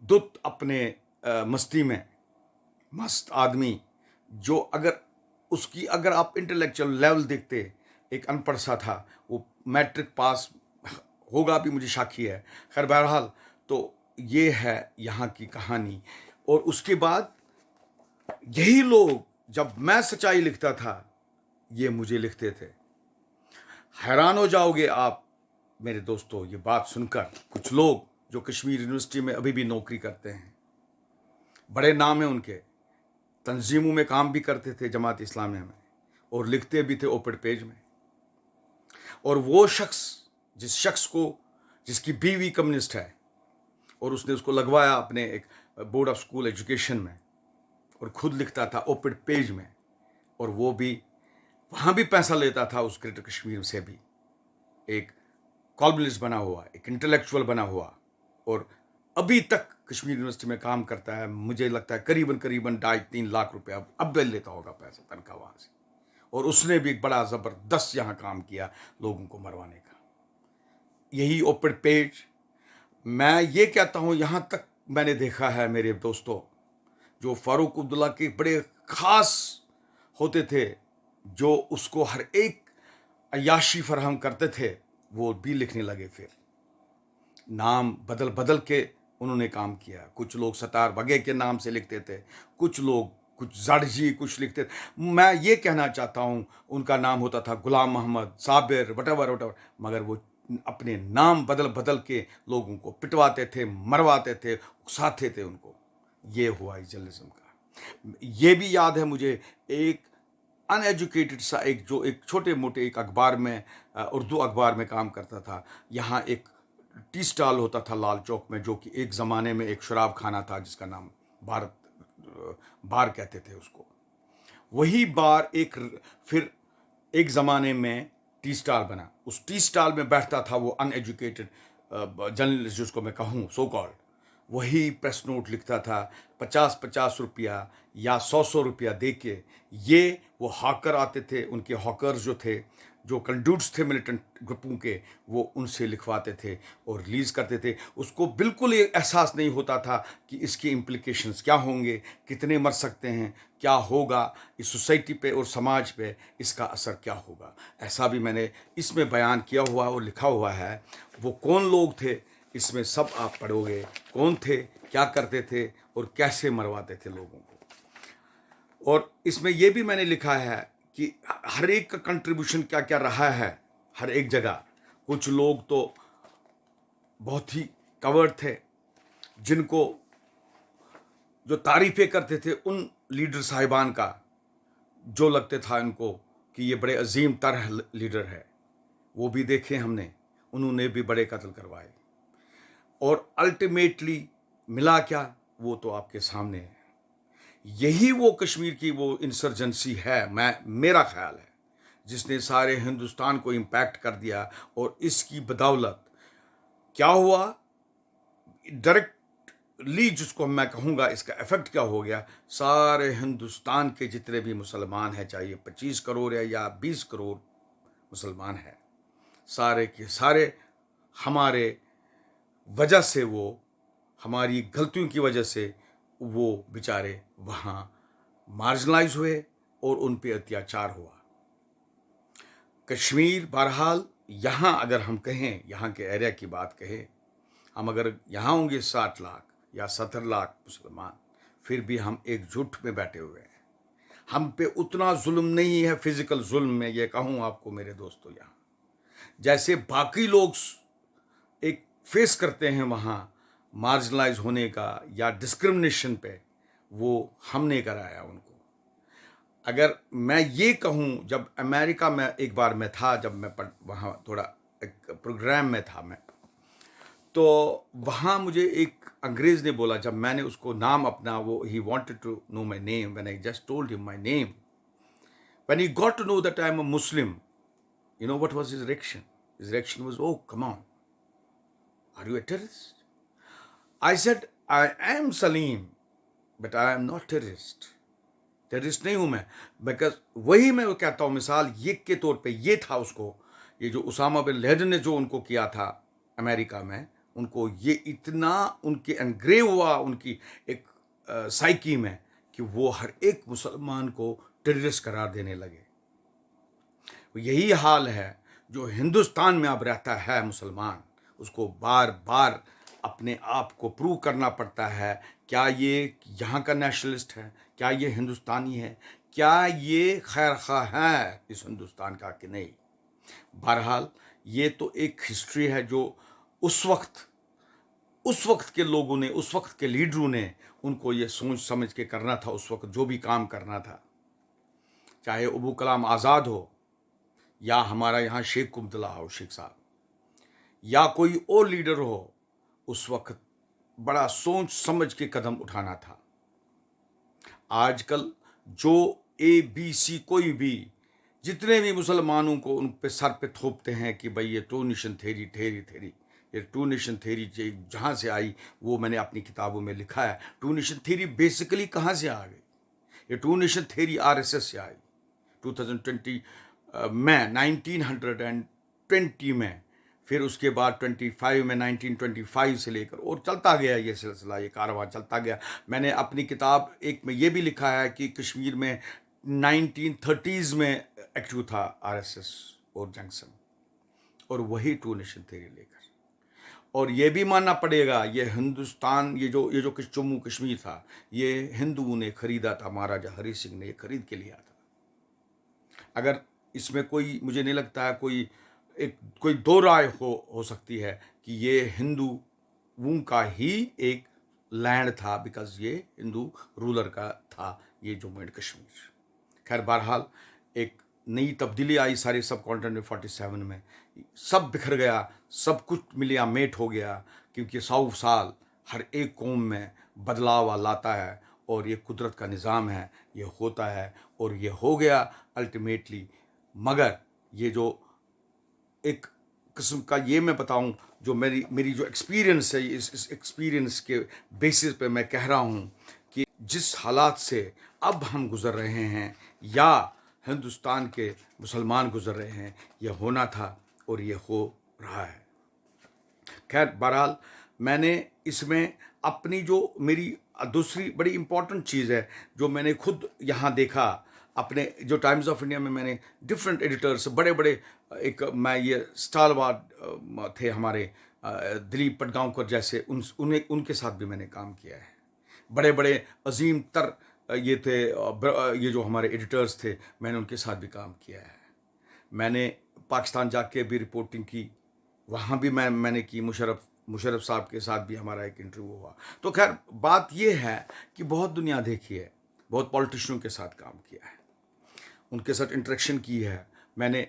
दुत अपने मस्ती में मस्त आदमी, जो अगर उसकी, अगर आप इंटेलेक्चुअल लेवल देखते, एक अनपढ़ सा था, वो मैट्रिक पास होगा भी, मुझे शाकी है। खैर बहरहाल, तो ये है यहाँ की कहानी। और उसके बाद यही लोग, जब मैं सच्चाई लिखता था, ये मुझे लिखते थे। हैरान हो जाओगे आप मेरे दोस्तों ये बात सुनकर। कुछ लोग जो कश्मीर यूनिवर्सिटी में अभी भी नौकरी करते हैं, बड़े नाम हैं उनके, तंजीमों में काम भी करते थे जमात इस्लामिया में, और लिखते भी थे ओपन पेज में। और वो शख्स, जिस शख्स को, जिसकी बीवी कम्युनिस्ट है और उसने उसको लगवाया अपने एक बोर्ड ऑफ स्कूल एजुकेशन में, और खुद लिखता था ओपन पेज में, और वो भी वहाँ भी पैसा लेता था उस ग्रेटर कश्मीर से भी, एक कॉलमनिस्ट बना हुआ, एक इंटेलेक्चुअल बना हुआ, और अभी तक कश्मीर यूनिवर्सिटी में काम करता है। मुझे लगता है करीबन 2.5-3 लाख रुपया अब भी लेता होगा पैसा, तनख्वाह वहाँ से। और उसने भी एक बड़ा ज़बरदस्त यहाँ काम किया लोगों को मरवाने का। यही ओपन पेज, मैं ये कहता हूँ, यहाँ तक मैंने देखा है मेरे दोस्तों, जो फारूक अब्दुल्ला के बड़े ख़ास होते थे, जो उसको हर एक अय्याशी फराहम करते थे, वो भी लिखने लगे। फिर नाम बदल बदल के उन्होंने काम किया। कुछ लोग सतार बगे के नाम से लिखते थे, कुछ लोग, कुछ जड़जी कुछ लिखते थे। मैं ये कहना चाहता हूँ, उनका नाम होता था गुलाम मोहम्मद, साबिर, वटेवर वटेवर, मगर वो अपने नाम बदल बदल के लोगों को पिटवाते थे, मरवाते थे, उकसाते थे उनको। ये हुआ इस जर्नलिज्म का। ये भी याद है मुझे, एक अनएजुकेटेड सा, एक जो एक छोटे मोटे एक अखबार में, उर्दू अखबार में काम करता था। यहाँ एक टी स्टॉल होता था लाल चौक में, जो कि एक ज़माने में एक शराब खाना था, जिसका नाम भारत बार कहते थे उसको। वही बार फिर एक ज़माने में टी स्टॉल बना। उस टी स्टॉल में बैठता था वो अनएजुकेटेड जर्नलिस्ट, जिसको मैं कहूँ सो कॉल्ड। वही प्रेस नोट लिखता था, 50-50 रुपया या 100-100 रुपया दे के। ये वो हॉकर आते थे, उनके हॉकर्स जो थे, जो कंडूट्स थे मिलिटेंट ग्रुपों के, वो उनसे लिखवाते थे और रिलीज़ करते थे। उसको बिल्कुल ये एहसास नहीं होता था कि इसके इम्प्लिकेशंस क्या होंगे, कितने मर सकते हैं, क्या होगा इस सोसाइटी पे और समाज पे, इसका असर क्या होगा। ऐसा भी मैंने इसमें बयान किया हुआ और लिखा हुआ है। वो कौन लोग थे, इसमें सब आप पढ़ोगे, कौन थे, क्या करते थे और कैसे मरवाते थे लोगों को। और इसमें यह भी मैंने लिखा है कि हर एक का कंट्रीब्यूशन क्या क्या रहा है हर एक जगह। कुछ लोग तो बहुत ही कवर्ड थे, जिनको जो तारीफें करते थे उन लीडर साहिबान का, जो लगते था इनको कि ये बड़े अजीम तरह लीडर है, वो भी देखे हमने। उन्होंने भी बड़े कत्ल करवाए, और अल्टीमेटली मिला क्या, वो तो आपके सामने है। यही वो कश्मीर की वो इंसर्जेंसी है, मेरा ख्याल है, जिसने सारे हिंदुस्तान को इम्पैक्ट कर दिया। और इसकी बदौलत क्या हुआ, डायरेक्टली जिसको मैं कहूँगा, इसका इफेक्ट क्या हो गया, सारे हिंदुस्तान के जितने भी मुसलमान हैं, चाहे 25 करोड़ है या 20 करोड़ मुसलमान हैं, सारे के सारे हमारे वजह से, वो हमारी गलतियों की वजह से वो बेचारे वहाँ मार्जिनलाइज हुए और उन पे अत्याचार हुआ। कश्मीर बहरहाल, यहाँ अगर हम कहें, यहाँ के एरिया की बात कहें, हम अगर यहाँ होंगे 60 लाख या 70 लाख मुसलमान, फिर भी हम एकजुट में बैठे हुए हैं। हम पे उतना जुल्म नहीं है, फिजिकल जुल्म में ये कहूँ आपको मेरे दोस्तों, यहाँ जैसे बाकी लोग एक फेस करते हैं वहाँ मार्जिनलाइज होने का या डिस्क्रिमिनेशन पे वो हमने कराया उनको। अगर मैं ये कहूँ, जब अमेरिका में एक बार मैं था, जब मैं वहाँ थोड़ा एक प्रोग्राम में था मैं, तो वहाँ मुझे एक अंग्रेज़ ने बोला, जब मैंने उसको नाम अपना, वो he wanted to know my name, when I just told him my name, when he got to know that I am a Muslim, you know what was his reaction? His reaction was, oh, come on, are you a terrorist? I said, I am Salim, but I am not terrorist. Terrorist नहीं हूं मैं, because वही मैं वो कहता हूं, मिसाल ये के तौर पे ये था उसको, ये जो उसामा बिन लेडेन ने जो उनको किया था अमेरिका में, उनको ये इतना उनके एनग्रेव हुआ उनकी एक साइकी में कि वो हर एक मुसलमान को टेररिस्ट करार देने लगे। यही हाल है जो हिंदुस्तान में अब रहता है मुसलमान, उसको बार बार अपने आप को प्रूव करना पड़ता है, क्या ये यहाँ का नेशनलिस्ट है, क्या ये हिंदुस्तानी है, क्या ये खैर खा है इस हिंदुस्तान का कि नहीं। बहरहाल ये तो एक हिस्ट्री है जो उस वक्त के लोगों ने, उस वक्त के लीडरों ने उनको ये सोच समझ के करना था, उस वक्त जो भी काम करना था, चाहे अबू कलाम आज़ाद हो या हमारा यहाँ शेख अब्दुल्ला हो, शेख साहब, या कोई और लीडर हो, उस वक्त बड़ा सोच समझ के कदम उठाना था। आजकल जो ABC कोई भी, जितने भी मुसलमानों को उन पे सर पे थोपते हैं कि भाई ये टू नेशन थेरी, ये टू नेशन थेरी जहाँ से आई, वो मैंने अपनी किताबों में लिखा है। टू नेशन थेरी बेसिकली कहाँ से आ गई? ये टू नेशन थेरी RSS से आई 2020 में, 1920 में, फिर उसके बाद 25 में, 1925 से लेकर और चलता गया ये सिलसिला, ये कारवां चलता गया। मैंने अपनी किताब एक में ये भी लिखा है कि कश्मीर में 1930s में एक्टिव था RSS और जंक्शन, और वही टू नेशन थ्योरी लेकर। और ये भी मानना पड़ेगा, ये हिंदुस्तान, ये जो जम्मू कश्मीर था, ये हिंदुओं ने खरीदा था, महाराजा हरि सिंह ने ये खरीद के लिया था। अगर इसमें कोई, मुझे नहीं लगता है कोई दो राय हो सकती है कि ये हिंदुओं का ही एक लैंड था, बिकॉज ये हिंदू रूलर का था ये जम्मू एंड कश्मीर। खैर बहरहाल एक नई तब्दीली आई सारे सब कॉन्टिनेंट में, 47 में सब बिखर गया, सब कुछ मिलिया मेट हो गया, क्योंकि 100 साल हर एक कौम में बदलाव लाता है, और ये कुदरत का निज़ाम है, ये होता है और ये हो गया अल्टीमेटली। मगर ये जो एक किस्म का, ये मैं बताऊं, जो मेरी जो एक्सपीरियंस है, इस एक्सपीरियंस के बेसिस पे मैं कह रहा हूं कि जिस हालात से अब हम गुज़र रहे हैं या हिंदुस्तान के मुसलमान गुज़र रहे हैं, ये होना था और ये हो रहा है। खैर बहरहाल मैंने इसमें अपनी जो मेरी दूसरी बड़ी इम्पॉर्टेंट चीज़ है जो मैंने खुद यहाँ देखा, अपने जो टाइम्स ऑफ इंडिया में मैंने डिफरेंट एडिटर्स, बड़े बड़े, एक मैं ये स्टालवार थे हमारे दिलीप पटगांवकर जैसे, उनके साथ भी मैंने काम किया है। बड़े बड़े अजीम तर ये थे, ये जो हमारे एडिटर्स थे, मैंने उनके साथ भी काम किया है। मैंने पाकिस्तान जाके भी रिपोर्टिंग की, वहाँ भी मैंने की, मुशर्रफ साहब के साथ भी हमारा एक इंटरव्यू हुआ। तो खैर बात ये है कि बहुत दुनिया देखी है, बहुत पॉलिटिशियनों के साथ काम किया है, उनके साथ इंटरेक्शन की है मैंने।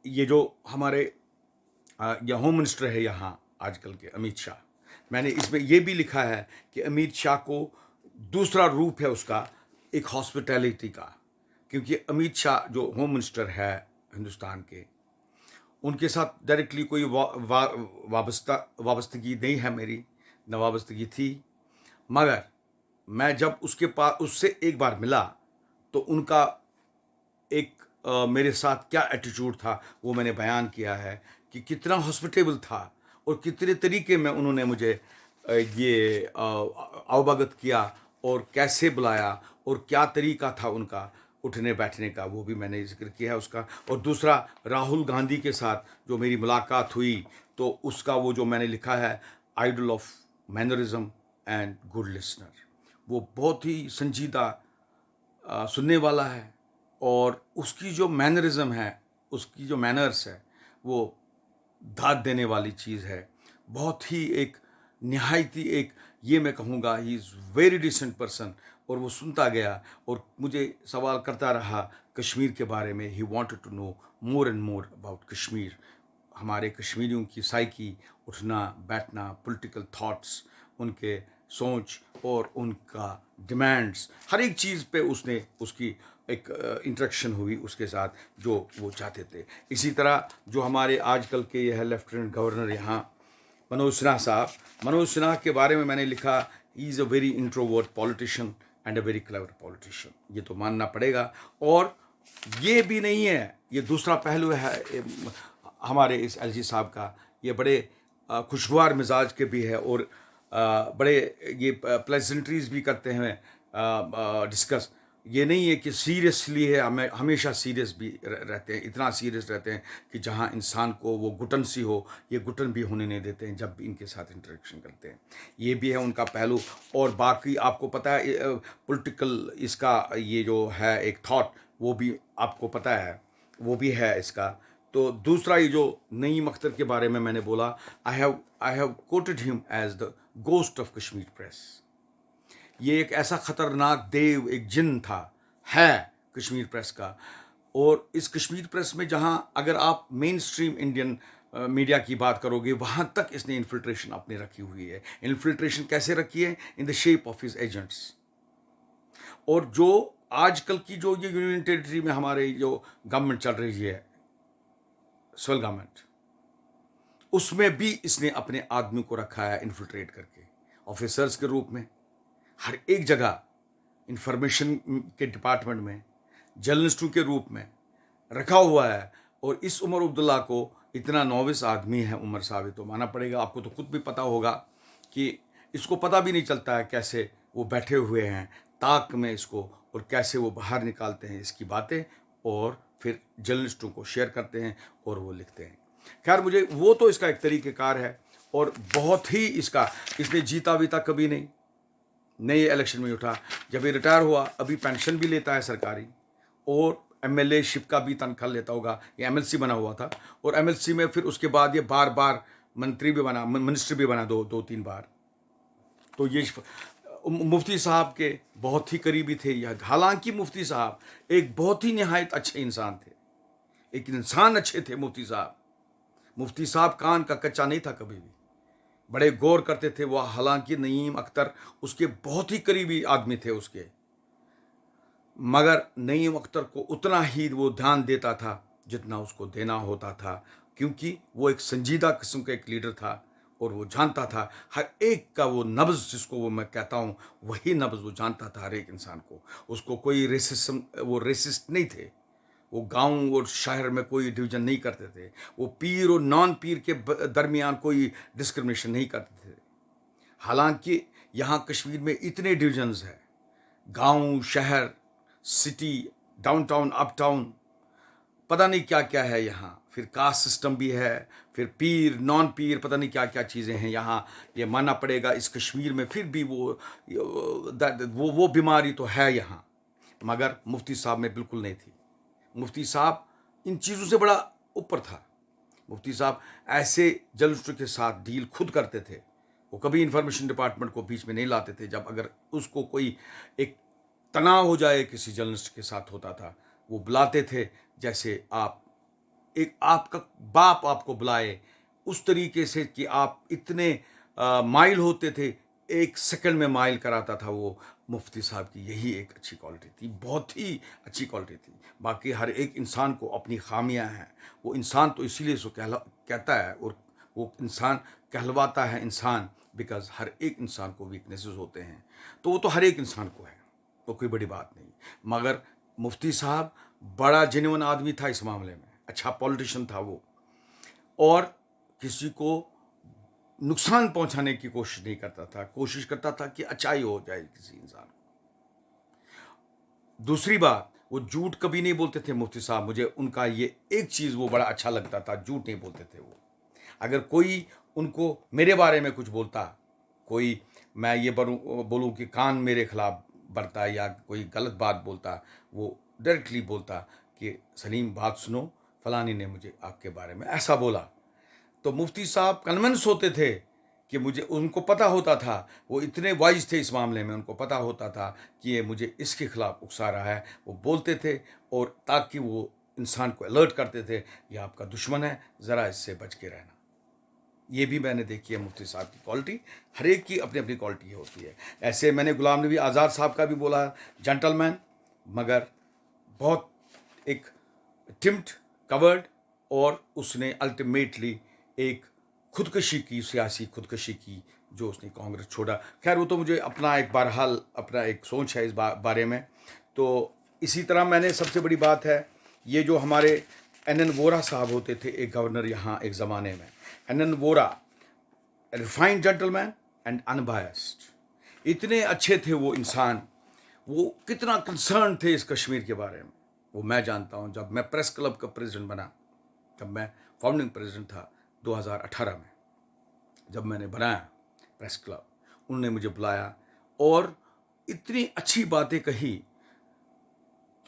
ये जो हमारे या होम मिनिस्टर है यहाँ आजकल के, अमित शाह, मैंने इसमें ये भी लिखा है कि अमित शाह को दूसरा रूप है उसका एक हॉस्पिटैलिटी का, क्योंकि अमित शाह जो होम मिनिस्टर है हिंदुस्तान के, उनके साथ डायरेक्टली कोई वाबस्तगी नहीं है मेरी, न वाबस्तगी थी, मगर मैं जब उससे एक बार मिला तो उनका एक मेरे साथ क्या एटीट्यूड था वो मैंने बयान किया है कि कितना हॉस्पिटेबल था और कितने तरीके में उन्होंने मुझे ये अवगत किया और कैसे बुलाया और क्या तरीका था उनका उठने बैठने का, वो भी मैंने जिक्र किया है उसका। और दूसरा, राहुल गांधी के साथ जो मेरी मुलाकात हुई तो उसका वो जो मैंने लिखा है, idol of mannerism and good listener, वो बहुत ही संजीदा सुनने वाला है, और उसकी जो मैनरिज्म है, उसकी जो मैनर्स है, वो दाद देने वाली चीज़ है। बहुत ही एक निहायती एक, ये मैं कहूँगा, he is very decent person. और वो सुनता गया और मुझे सवाल करता रहा कश्मीर के बारे में। He wanted to know more and more about Kashmir, हमारे कश्मीरियों की साइकी, उठना बैठना, पॉलिटिकल थॉट्स, उनके सोच और उनका डिमांड्स, हर एक चीज़ पे उसने उसकी एक इंटरेक्शन हुई उसके साथ जो वो चाहते थे। इसी तरह जो हमारे आजकल के यह लेफ्टिनेंट गवर्नर यहाँ मनोज सिन्हा साहब, मनोज सिन्हा के बारे में मैंने लिखा, he is a very introvert politician and a very clever politician, ये तो मानना पड़ेगा। और ये भी नहीं है, ये दूसरा पहलू है हमारे इस एलजी साहब का, ये बड़े खुशगवार मिजाज के भी है और बड़े ये प्लेजेंट्रीज भी करते हैं डिस्कस। ये नहीं है कि सीरियसली है, हमें हमेशा सीरियस भी रहते हैं, इतना सीरियस रहते हैं कि जहाँ इंसान को वो घुटन सी हो, ये घुटन भी होने नहीं देते हैं जब भी इनके साथ इंटरेक्शन करते हैं। ये भी है उनका पहलू। और बाकी आपको पता है पॉलिटिकल इसका ये जो है एक थॉट, वो भी आपको पता है, वो भी है इसका। तो दूसरा ये जो नईम अख्तर के बारे में मैंने बोला, I have quoted him as the ghost of Kashmir press. ये एक ऐसा खतरनाक देव, एक जिन था, है कश्मीर प्रेस का। और इस कश्मीर प्रेस में जहां अगर आप मेन स्ट्रीम इंडियन मीडिया की बात करोगे, वहां तक इसने इन्फिल्ट्रेशन अपनी रखी हुई है। इन्फिल्ट्रेशन कैसे रखी है? In the shape of his agents. और जो आजकल की जो ये यूनियन टेरिटरी में हमारे जो गवर्नमेंट चल रही है, सिविल गवर्नमेंट, उसमें भी इसने अपने आदमी को रखा है इन्फिल्ट्रेट करके, ऑफिसर्स के रूप में, हर एक जगह इंफॉर्मेशन के डिपार्टमेंट में, जर्नलिस्टों के रूप में रखा हुआ है। और इस उमर अब्दुल्ला को, इतना नौविस आदमी है उमर साहब, तो माना पड़ेगा, आपको तो खुद भी पता होगा कि इसको पता भी नहीं चलता है कैसे वो बैठे हुए हैं ताक में इसको, और कैसे वो बाहर निकालते हैं इसकी बातें और फिर जर्नलिस्टों को शेयर करते हैं और वो लिखते हैं। खैर, मुझे वो तो इसका एक तरीक़ेकार है और बहुत ही इसने जीता वीता कभी नहीं, नए इलेक्शन में उठा। जब ये रिटायर हुआ, अभी पेंशन भी लेता है सरकारी, और एमएलए शिप का भी तनख्वाह लेता होगा। ये एमएलसी बना हुआ था, और एमएलसी में फिर उसके बाद ये बार बार मंत्री भी बना, मिनिस्टर भी बना, दो तीन बार। तो ये मुफ्ती साहब के बहुत ही करीबी थे यह। हालांकि मुफ्ती साहब एक बहुत ही निहायत अच्छे इंसान थे, एक इंसान अच्छे थे मुफ्ती साहब। मुफ्ती साहब कान का कच्चा नहीं था कभी भी, बड़े गौर करते थे वो। हालांकि नईम अख्तर उसके बहुत ही करीबी आदमी थे उसके, मगर नईम अख्तर को उतना ही वो ध्यान देता था जितना उसको देना होता था, क्योंकि वो एक संजीदा किस्म का एक लीडर था और वो जानता था हर एक का वो नब्ज़, जिसको वो मैं कहता हूँ, वही नब्ज़ वो जानता था हर एक इंसान को। उसको कोई रेसिज्म, वो रेसिस्ट नहीं थे। वो गांव और शहर में कोई डिवीज़न नहीं करते थे। वो पीर और नॉन पीर के दरमियान कोई डिस्क्रिमिनेशन नहीं करते थे। हालांकि यहाँ कश्मीर में इतने डिवीजन्स हैं, गांव, शहर, सिटी, डाउनटाउन, अपटाउन, पता नहीं क्या क्या है यहाँ। फिर कास्ट सिस्टम भी है, फिर पीर, नॉन पीर, पता नहीं क्या क्या चीज़ें हैं यहाँ। ये मानना पड़ेगा इस कश्मीर में फिर भी वो बीमारी तो है यहाँ, मगर मुफ्ती साहब में बिल्कुल नहीं थी। मुफ्ती साहब इन चीज़ों से बड़ा ऊपर था। मुफ्ती साहब ऐसे जर्नलिस्टों के साथ डील खुद करते थे। वो कभी इंफॉर्मेशन डिपार्टमेंट को बीच में नहीं लाते थे। जब अगर उसको कोई एक तनाव हो जाए किसी जर्नलिस्ट के साथ होता था, वो बुलाते थे जैसे आप एक आपका बाप आपको बुलाए, उस तरीके से कि आप इतने माइल होते थे, एक सेकंड में माइल कराता था वो। मुफ्ती साहब की यही एक अच्छी क्वालिटी थी, बहुत ही अच्छी क्वालिटी थी। बाकी हर एक इंसान को अपनी खामियां हैं। वो इंसान तो इसीलिए उसको कहता है, और वो इंसान कहलवाता है इंसान, बिकॉज हर एक इंसान को वीकनेसेस होते हैं। तो वो तो हर एक इंसान को है, तो कोई बड़ी बात नहीं। मगर मुफ्ती साहब बड़ा जेन्युइन आदमी था इस मामले में, अच्छा पॉलिटिशियन था वो, और किसी को नुकसान पहुंचाने की कोशिश नहीं करता था। कोशिश करता था कि अच्छाई हो जाए किसी इंसान को। दूसरी बात, वो झूठ कभी नहीं बोलते थे मुफ्ती साहब। मुझे उनका ये एक चीज़ वो बड़ा अच्छा लगता था, झूठ नहीं बोलते थे वो। अगर कोई उनको मेरे बारे में कुछ बोलता, कोई मैं ये बोलूँ कि कान मेरे खिलाफ बढ़ता या कोई गलत बात बोलता, वो डायरेक्टली बोलता कि सलीम बात सुनो, फलानी ने मुझे आपके बारे में ऐसा बोला। तो मुफ्ती साहब कन्विंस होते थे कि मुझे, उनको पता होता था, वो इतने वाइज थे इस मामले में, उनको पता होता था कि ये मुझे इसके खिलाफ उकसा रहा है। वो बोलते थे और ताकि वो इंसान को अलर्ट करते थे, ये आपका दुश्मन है, ज़रा इससे बच के रहना। ये भी मैंने देखी है मुफ्ती साहब की क्वालिटी। हर एक की अपनी अपनी क्वालिटी होती है। ऐसे मैंने गुलाम नबी आज़ाद साहब का भी बोला, जेंटलमैन, मगर बहुत एक टिम्ड, कवर्ड, और उसने अल्टीमेटली एक खुदकशी की, सियासी खुदकशी की, जो उसने कांग्रेस छोड़ा। खैर वो तो मुझे अपना एक बहरहाल अपना एक सोच है इस बारे में। तो इसी तरह मैंने, सबसे बड़ी बात है, ये जो हमारे एन वोरा साहब होते थे एक गवर्नर यहाँ एक ज़माने में, N Vohra, refined gentleman and unbiased, इतने अच्छे थे वो इंसान। वो कितना कंसर्न थे इस कश्मीर के बारे में, वो मैं जानता हूँ। जब मैं प्रेस क्लब का प्रेसिडेंट बना, तब मैं फाउंडिंग प्रेसिडेंट था 2018 में, जब मैंने बनाया प्रेस क्लब, उन्होंने मुझे बुलाया और इतनी अच्छी बातें कही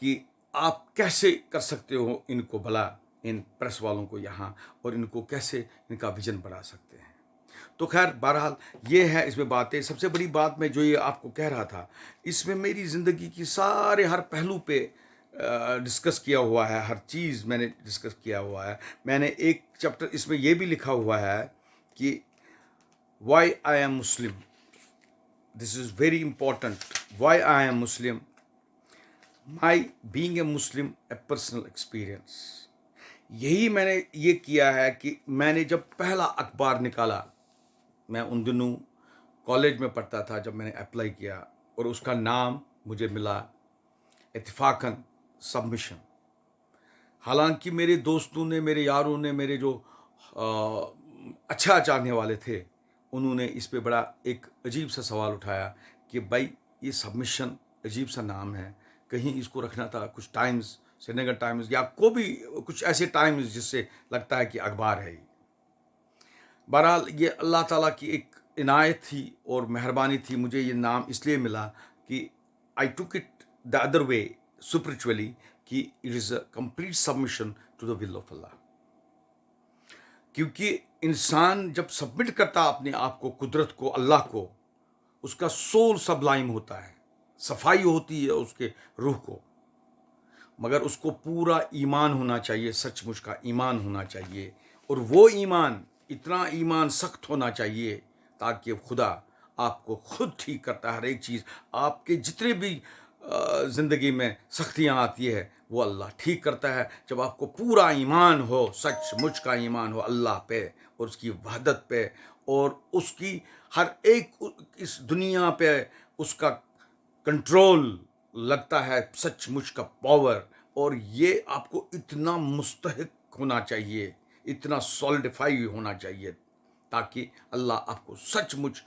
कि आप कैसे कर सकते हो इनको भला, इन प्रेस वालों को यहाँ, और इनको कैसे इनका विजन बढ़ा सकते हैं। तो खैर बहरहाल ये है इसमें बातें। सबसे बड़ी बात मैं जो ये आपको कह रहा था, इसमें मेरी ज़िंदगी की सारे हर पहलू पे डिस्कस किया हुआ है, हर चीज़ मैंने डिस्कस किया हुआ है। मैंने एक चैप्टर इसमें ये भी लिखा हुआ है कि why I am Muslim, this is very important, why I am Muslim, my being a Muslim a personal experience. यही मैंने ये किया है कि मैंने जब पहला अखबार निकाला, मैं उन दिनों कॉलेज में पढ़ता था जब मैंने अप्लाई किया, और उसका नाम मुझे मिला इत्तेफाकन सबमिशन। हालांकि मेरे दोस्तों ने, मेरे यारों ने, मेरे जो अच्छा चाहने वाले थे, उन्होंने इस पे बड़ा एक अजीब सा सवाल उठाया कि भाई ये सबमिशन अजीब सा नाम है, कहीं इसको रखना था कुछ टाइम्स, श्रीनगर टाइम्स, या को भी कुछ ऐसे टाइम्स जिससे लगता है कि अखबार है ये। बहरहाल ये अल्लाह ताला की एक इनायत थी और मेहरबानी थी, मुझे ये नाम इसलिए मिला कि I took it the other way spiritually, कि it is a complete submission to the will of Allah. क्योंकि इंसान जब सबमिट करता अपने आप को कुदरत को, अल्लाह को, उसका सोल सबलाइम होता है, सफाई होती है उसके रूह को। मगर उसको पूरा ईमान होना चाहिए, सचमुच का ईमान होना चाहिए, और वो ईमान, इतना ईमान सख्त होना चाहिए ताकि खुदा आपको खुद ठीक करता है। हर एक चीज़, आपके जितने भी ज़िंदगी में सख्तियाँ आती है, वो अल्लाह ठीक करता है जब आपको पूरा ईमान हो, सचमुच का ईमान हो अल्लाह पे और उसकी वहदत पे, और उसकी हर एक इस दुनिया पे उसका कंट्रोल लगता है, सचमुच का पावर। और ये आपको इतना मुस्तहिक होना चाहिए, इतना सॉलिडिफाई होना चाहिए, ताकि अल्लाह आपको सचमुच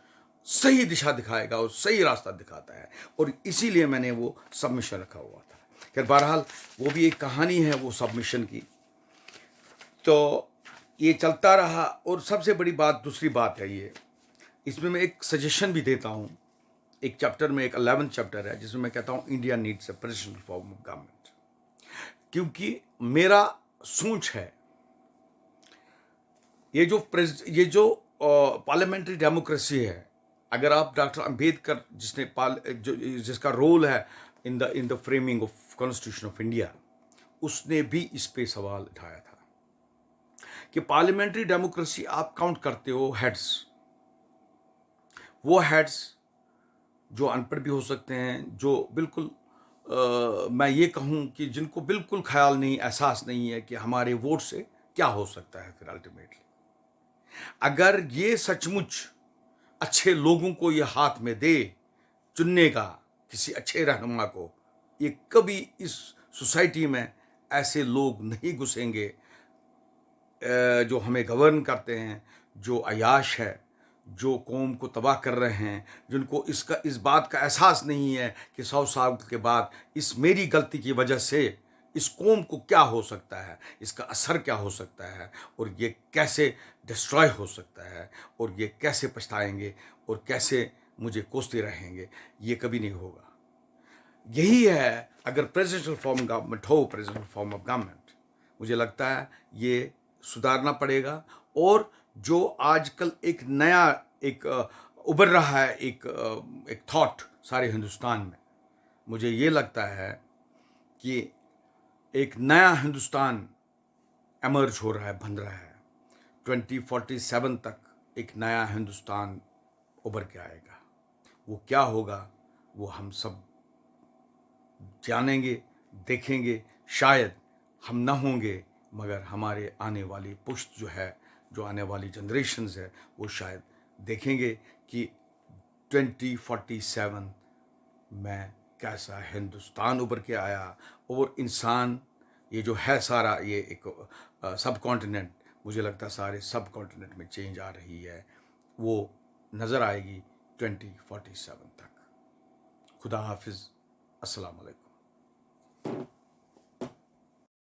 सही दिशा दिखाएगा और सही रास्ता दिखाता है। और इसीलिए मैंने वो सबमिशन रखा हुआ था। खैर बहरहाल वो भी एक कहानी है वो सबमिशन की। तो ये चलता रहा। और सबसे बड़ी बात, दूसरी बात है ये, इसमें मैं एक सजेशन भी देता हूँ। एक चैप्टर में, एक 11th चैप्टर है, जिसमें मैं कहता हूँ India needs a presidential form of government. क्योंकि मेरा सोच है, ये जो पार्लियामेंट्री डेमोक्रेसी है, अगर आप डॉक्टर अंबेडकर जिसका रोल है in the framing of constitution of India, उसने भी इस पे सवाल उठाया था कि पार्लियामेंट्री डेमोक्रेसी आप काउंट करते हो हेड्स, वो हेड्स जो अनपढ़ भी हो सकते हैं, जो बिल्कुल मैं ये कहूँ कि जिनको बिल्कुल ख्याल नहीं, एहसास नहीं है कि हमारे वोट से क्या हो सकता है फिर अल्टीमेटली। अगर ये सचमुच अच्छे लोगों को ये हाथ में दे चुनने का, किसी अच्छे रहनुमा को, ये कभी इस सोसाइटी में ऐसे लोग नहीं घुसेंगे जो हमें गवर्न करते हैं, जो अयाश है, जो कौम को तबाह कर रहे हैं, जिनको इस बात का एहसास नहीं है कि 100 साल के बाद इस मेरी गलती की वजह से इस कौम को क्या हो सकता है, इसका असर क्या हो सकता है, और ये कैसे डिस्ट्रॉय हो सकता है, और ये कैसे पछताएंगे, और कैसे मुझे कोसते रहेंगे। ये कभी नहीं होगा। यही है, अगर प्रेसिडेंशियल फॉर्म गवर्नमेंट हो, प्रेसिडेंशियल फॉर्म ऑफ गवर्नमेंट, मुझे लगता है ये सुधारना पड़ेगा। और जो आजकल एक नया एक उभर रहा है एक थॉट सारे हिंदुस्तान में, मुझे ये लगता है कि एक नया हिंदुस्तान एमर्ज हो रहा है, बन रहा है। 2047 तक एक नया हिंदुस्तान उभर के आएगा। वो क्या होगा वो हम सब जानेंगे, देखेंगे। शायद हम ना होंगे, मगर हमारे आने वाली पुश्त जो है, जो आने वाली जनरेशन्स है, वो शायद देखेंगे कि 2047 में कैसा हिंदुस्तान उभर के आया। और इंसान ये जो है सारा, ये एक सब कॉन्टिनेंट, मुझे लगता है सारे सब कॉन्टिनेंट में चेंज आ रही है, वो नज़र आएगी 2047 तक। खुदा हाफिज़। अस्सलाम वालेकुम।